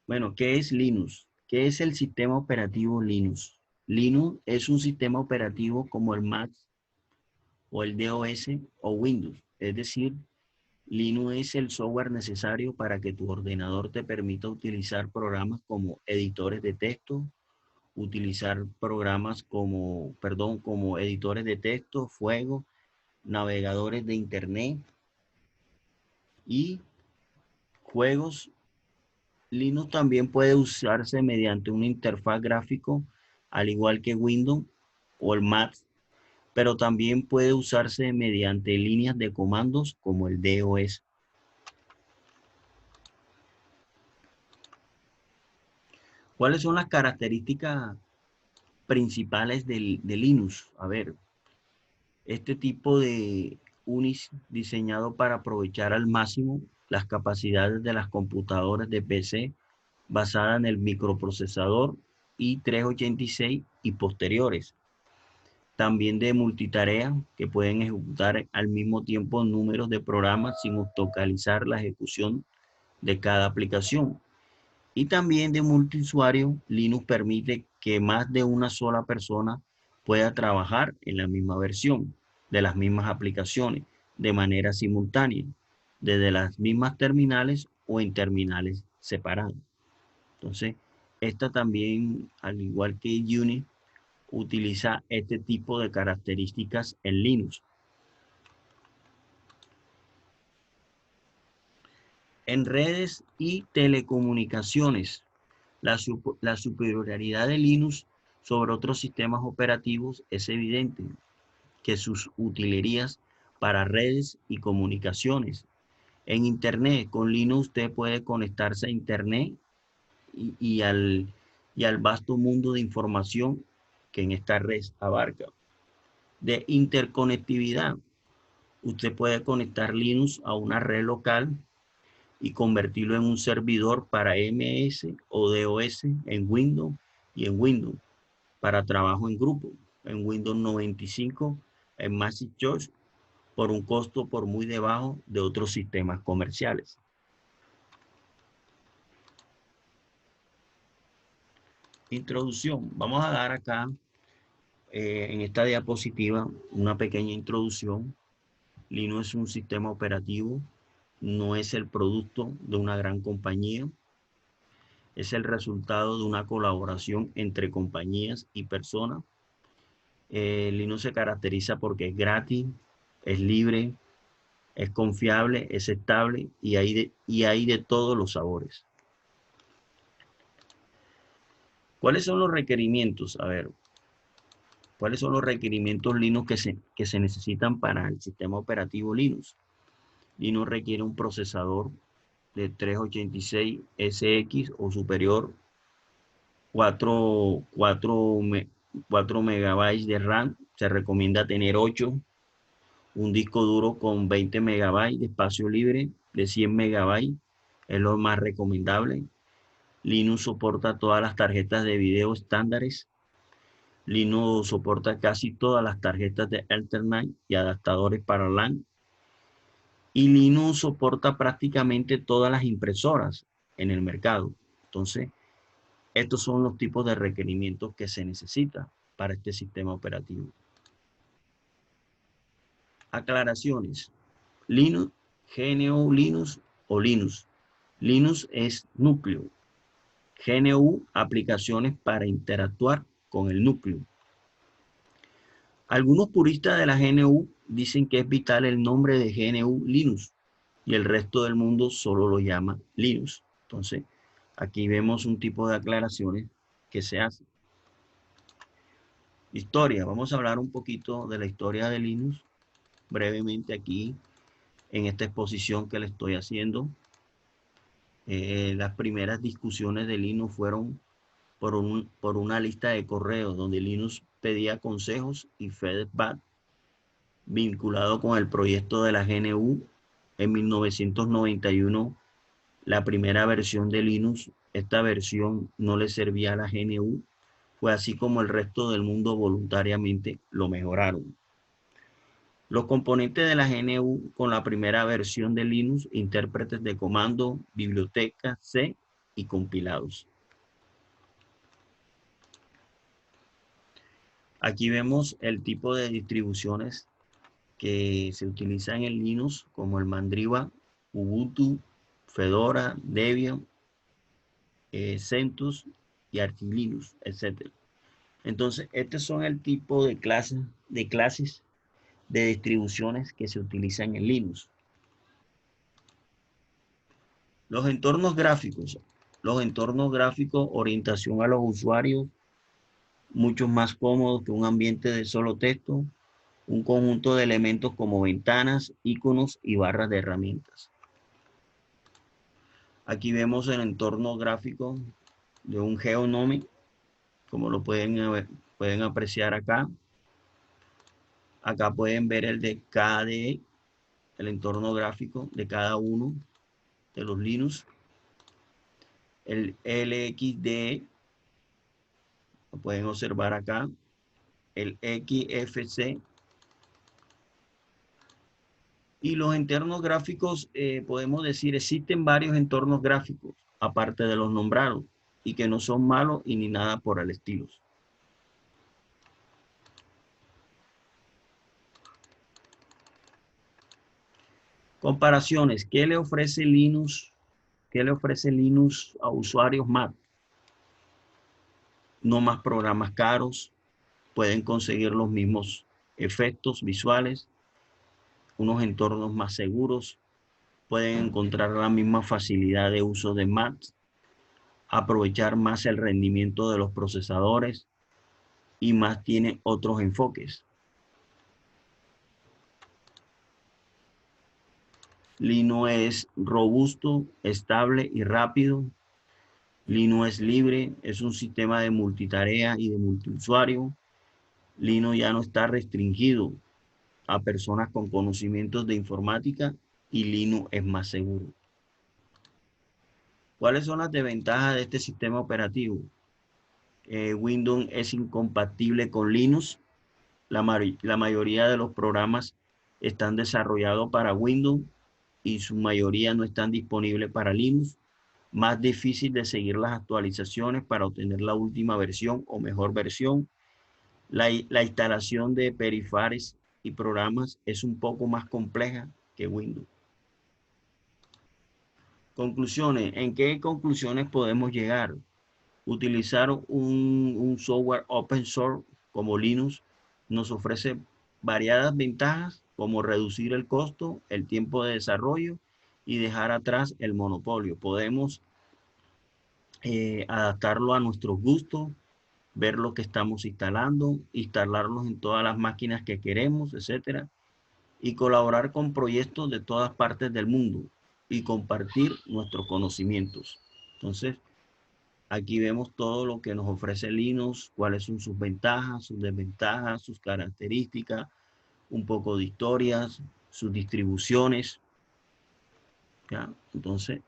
Bueno, ¿qué es Linux? ¿Qué es el sistema operativo Linux? Linux es un sistema operativo como el Mac o el DOS o Windows. Es decir, Linux es el software necesario para que tu ordenador te permita utilizar programas como editores de texto, utilizar programas como editores de texto, fuego, navegadores de internet y juegos. Linux también puede usarse mediante una interfaz gráfico, al igual que Windows o el Mac, pero también puede usarse mediante líneas de comandos como el DOS. ¿Cuáles son las características principales de Linux? A ver, este tipo de Unix diseñado para aprovechar al máximo las capacidades de las computadoras de PC basada en el microprocesador i386 y posteriores. También de multitarea que pueden ejecutar al mismo tiempo números de programas sin localizar la ejecución de cada aplicación. Y también de multiusuario, Linux permite que más de una sola persona pueda trabajar en la misma versión de las mismas aplicaciones de manera simultánea, desde las mismas terminales o en terminales separadas. Entonces, esta también, al igual que Unix, utiliza este tipo de características en Linux. En redes y telecomunicaciones, la superioridad de Linux sobre otros sistemas operativos es evidente, que sus utilerías para redes y comunicaciones. En Internet, con Linux usted puede conectarse a Internet y, y al, y al vasto mundo de información que en esta red abarca. De interconectividad, usted puede conectar Linux a una red local y convertirlo en un servidor para MS o DOS en Windows y en Windows para trabajo en grupo, en Windows 95, en Macintosh, por un costo por muy debajo de otros sistemas comerciales. Introducción. Vamos a dar acá en esta diapositiva una pequeña introducción. Linux es un sistema operativo, no es el producto de una gran compañía, es el resultado de una colaboración entre compañías y personas. Linux se caracteriza porque es gratis, es libre, es confiable, es estable y hay de todos los sabores. ¿Cuáles son los requerimientos? A ver, ¿cuáles son los requerimientos Linux que se necesitan para el sistema operativo Linux? Linux requiere un procesador de 386 SX o superior, 4, 4, 4 megabytes de RAM, se recomienda tener 8, un disco duro con 20 megabytes de espacio libre de 100 megabytes, es lo más recomendable. Linux soporta todas las tarjetas de video estándares. Linux soporta casi todas las tarjetas de Ethernet y adaptadores para LAN. Y Linux soporta prácticamente todas las impresoras en el mercado. Entonces, estos son los tipos de requerimientos que se necesita para este sistema operativo. Aclaraciones. Linux, GNU Linux o Linux. Linux es núcleo. GNU, aplicaciones para interactuar con el núcleo. Algunos puristas de la GNU dicen que es vital el nombre de GNU Linux y el resto del mundo solo lo llama Linux. Entonces, aquí vemos un tipo de aclaraciones que se hacen. Historia. Vamos a hablar un poquito de la historia de Linux brevemente aquí en esta exposición que le estoy haciendo. Las primeras discusiones de Linux fueron por una lista de correos donde Linux pedía consejos y feedback vinculado con el proyecto de la GNU. En 1991, la primera versión de Linux, esta versión no le servía a la GNU, fue así como el resto del mundo voluntariamente lo mejoraron. Los componentes de la GNU con la primera versión de Linux, intérpretes de comando, biblioteca C y compilados. Aquí vemos el tipo de distribuciones que se utilizan en Linux, como el Mandriva, Ubuntu, Fedora, Debian, CentOS y Arch Linux, etc. Entonces, estos son el tipo de clases de distribuciones que se utilizan en Linux. Los entornos gráficos. Los entornos gráficos, orientación a los usuarios, mucho más cómodos que un ambiente de solo texto, un conjunto de elementos como ventanas, iconos y barras de herramientas. Aquí vemos el entorno gráfico de un GeoNomi, como lo pueden apreciar acá. Acá pueden ver el de KDE, el entorno gráfico de cada uno de los Linux. El LXDE, lo pueden observar acá. El XFC. Y los entornos gráficos, podemos decir, existen varios entornos gráficos, aparte de los nombrados, y que no son malos y ni nada por el estilo. Comparaciones. ¿Qué le ofrece Linux? ¿Qué le ofrece Linux a usuarios Mac? No más programas caros, pueden conseguir los mismos efectos visuales, unos entornos más seguros, pueden encontrar la misma facilidad de uso de Mac, aprovechar más el rendimiento de los procesadores y más tiene otros enfoques. Linux es robusto, estable y rápido. Linux es libre, es un sistema de multitarea y de multiusuario. Linux ya no está restringido a personas con conocimientos de informática y Linux es más seguro. ¿Cuáles son las desventajas de este sistema operativo? Windows es incompatible con Linux. La mayoría de los programas están desarrollados para Windows y su mayoría no están disponibles para Linux. Más difícil de seguir las actualizaciones para obtener la última versión o mejor versión. La instalación de periféricos y programas es un poco más compleja que Windows. Conclusiones. ¿En qué conclusiones podemos llegar? Utilizar un software open source como Linux nos ofrece variadas ventajas como reducir el costo, el tiempo de desarrollo y dejar atrás el monopolio. Podemos adaptarlo a nuestros gustos, ver lo que estamos instalando, instalarlos en todas las máquinas que queremos, etcétera, y colaborar con proyectos de todas partes del mundo y compartir nuestros conocimientos. Entonces, aquí vemos todo lo que nos ofrece Linux, cuáles son sus ventajas, sus desventajas, sus características, un poco de historias, sus distribuciones. ¿Ya? Entonces,